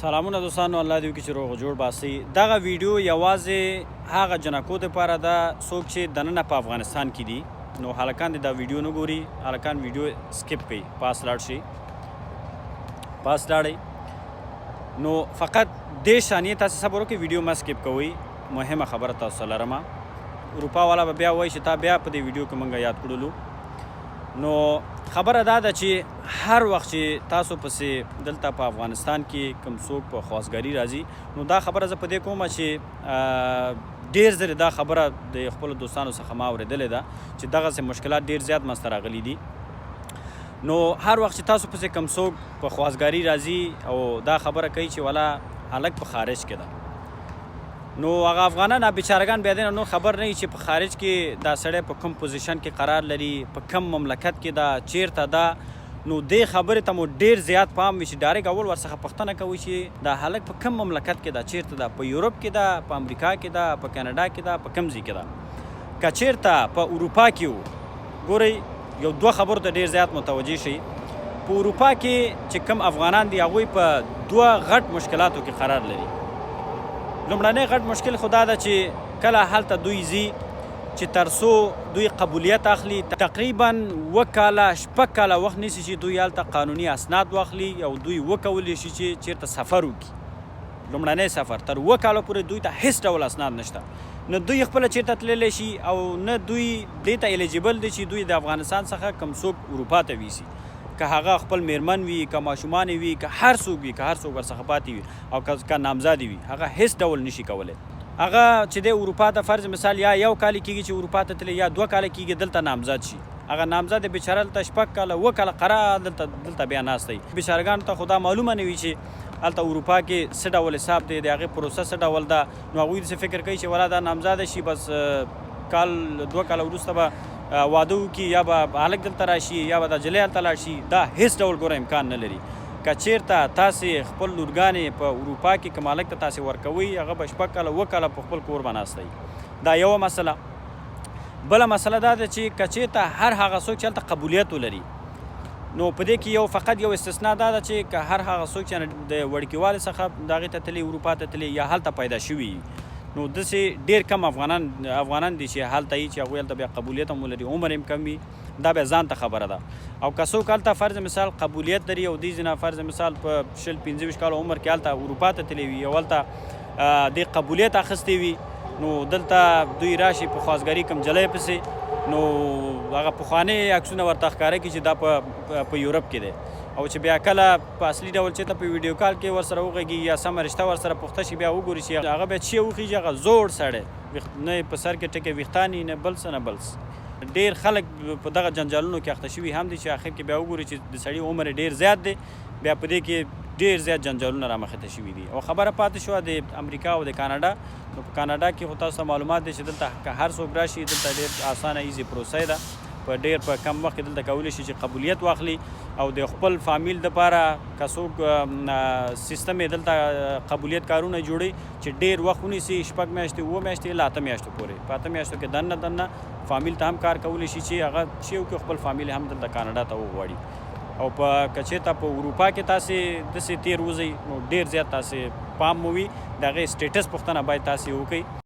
سلامونه دوستانو، الله دې وکړي چې روغ جوړ باسي. دغه ویډیو یوازې هغه جنکو دپاره ده څوک چې دننه په افغانستان کې دي. نو هلکان دې دا ویډیو نه ګوري، هلکان ویډیو سکپ کوي، پاس لاړ شي، پاس لاړئ. نو فقط دې ثانیې تاسې صبر وکړئ، ویډیو مه سکپ کوئ. مهمه خبره تاسو ته لرمه. اروپا والا به بیا وایي چې تا بیا په دې ویډیو کې موږ یاد کړلو. نو خبره دا ده چې هر وخت چې تاسو پسې دلته په افغانستان کې کوم څوک په خواستګاري راځي، نو دا خبره زه په دې کومه چې ډېر ځلې دا خبره د خپلو دوستانو څخه ما اورېدلې ده چې دغسې مشکلات ډېر زیات منځته راغلي دي. نو هر وخت چې تاسو پسې کوم څوک په خواستګاري راځي او دا خبره کوي چې والا هلک په خارج کې ده، نو هغه افغانان بیچارهګان بیا دې نه نور خبر نه وي چې په خارج کې دا سړی په کوم پوزیشن کې قرار لري، په کم مملکت کې ده، چیرته ده. نو دې خبرې ته مو ډېر زیات پام وي چې ډایرکټ اول ورڅخه پوښتنه کوئ چې دا هلک په کم مملکت کې ده، چیرته ده، په یورپ کې ده، په امریکا کې ده، په کاناډا کې ده، په کوم ځای کې ده. که چیرته په اروپا کې و، ګورئ یو دوه خبرو ته ډېر زیات متوجه شئ. په اروپا کې چې کوم افغانان دي هغوی په دوه غټ مشکلاتو کې قرار لري. لومړنی غټ مشکل خو دا ده چې کله هلته دوی ځي چې تر څو دوی قبولیت اخلي، تقریبا 7 کاله 8 کاله وخت نیسي چې دوی هلته قانوني اسناد واخلي او دوی وکولی شي چې چیرته سفر وکړي. لومړنی سفر تر 7 کالو پورې دوی ته هیڅ ډول اسناد نشته، نه دوی خپله چیرته تللی شي او نه دوی دې ته الیجیبل دي چې دوی د افغانستان څخه کوم څوک اروپا ته ویسي. که هغه خپل میرمن وي، که ماشومان وي، که هر څوک وي، که هر څوک ورڅخه پاتې وي او که نامزادې وي، هغه هیڅ ډول نشي کولی. هغه چې دی اروپا ته فرض مثال یا 1 کال کېږي چې اروپا ته تللی، یا 2 کاله کېږي دلته نامزاد شي. هغه نامزاد بیچاره دلته 6 کاله 7 کاله قرار دلته بیا ناست دی. بیچارهګانو ته خو دا معلومه نه وي چې هلته اروپا کې څه ډول حساب دی، د هغې پروسه څه ډول ده. نو هغوی داسې فکر کوي چې ولا دا نامزاده شي، بس کال 2 کاله وروسته به واده وکړي، یا به هلک دلته راشي، یا به دا جلۍ هلته لاړ شي. دا هیڅ ډول ګوره امکان نه لري. که چیرته تاسې خپل لورګانې په اروپا کې کوم هلک ته تاسې ورکوئ، هغه به 6 کاله 7 کاله په خپل کور به ناست دی. دا یوه مسله. بله مسله دا ده چې که چیرته هر هغه څوک چې هلته قبولیت ولري، نو په دې کې فقط یو استثنا دا ده چې که هر هغه څوک چې د وړکیوالي څخه د هغې ته تللي، اروپا ته تللي، یا هلته پیدا شوي، نو داسې ډېر کم افغانان دي چې هلته وي چې هغوی هلته بیا قبولیت هم ولري، عمر هم کم وي. دا بیا ځان ته خبره ده. او که څوک هلته فرض مثال قبولیت لري او دې ځینه فرض مثال په 20-25 کاله عمر کې هلته اروپا ته تللی وي او هلته دې قبولیت اخیستی وي، نو دلته دوی راشي په خواستګاري کوم جلی پسې، نو هغه پخواني عکسونه ورته ښکاره کړي چې دا په یورپ کې دی، او چې بیا کله په اصلي ډول چېرته په ویډیو کال کې ورسره وغږي یا سمه رشته ورسره پوخته شي، بیا وګوري چې هغه بیا چې وخیږي، هغه زوړ سړی، نه په سر کې ټکې ویښتاني، نه بل څه نه بل څه. ډېر خلک په دغه جنجالونو کې اخته شوي هم دي چې آخر کې بیا وګوري چې د سړي عمر ډېر زیات دی، بیا په دې کې ډېر زیات جنجالونه رامخته شوي دي. او خبره پاتې شوه د امریکا او د کاناډا. نو په کاناډا کې خو تاسو ته معلومات دی چې دلته که هر څوک راشي، دلته ډېر اسانه ایزي پروسه ده، په کم وخت کې دلته کولی شي چې قبولیت واخلي او د خپل فامیل دپاره که څوک سیستم یې دلته قبولیت کارونه جوړوي چې ډېر وخت ونیسي، 6 میاشتې 7 میاشتې له 8 میاشتو پورې. په 8 میاشتو کې دننه فامیل ته هم کار کولی شي چې هغه چې وکړي، خپل فامیل هم دلته کاناډا ته وغواړي. او که چېرته په اروپا کې تاسې داسې تیر وځئ، نو ډېر زیات تاسې پام مو وي، د هغې سټیټس پوښتنه باید تاسې وکړئ.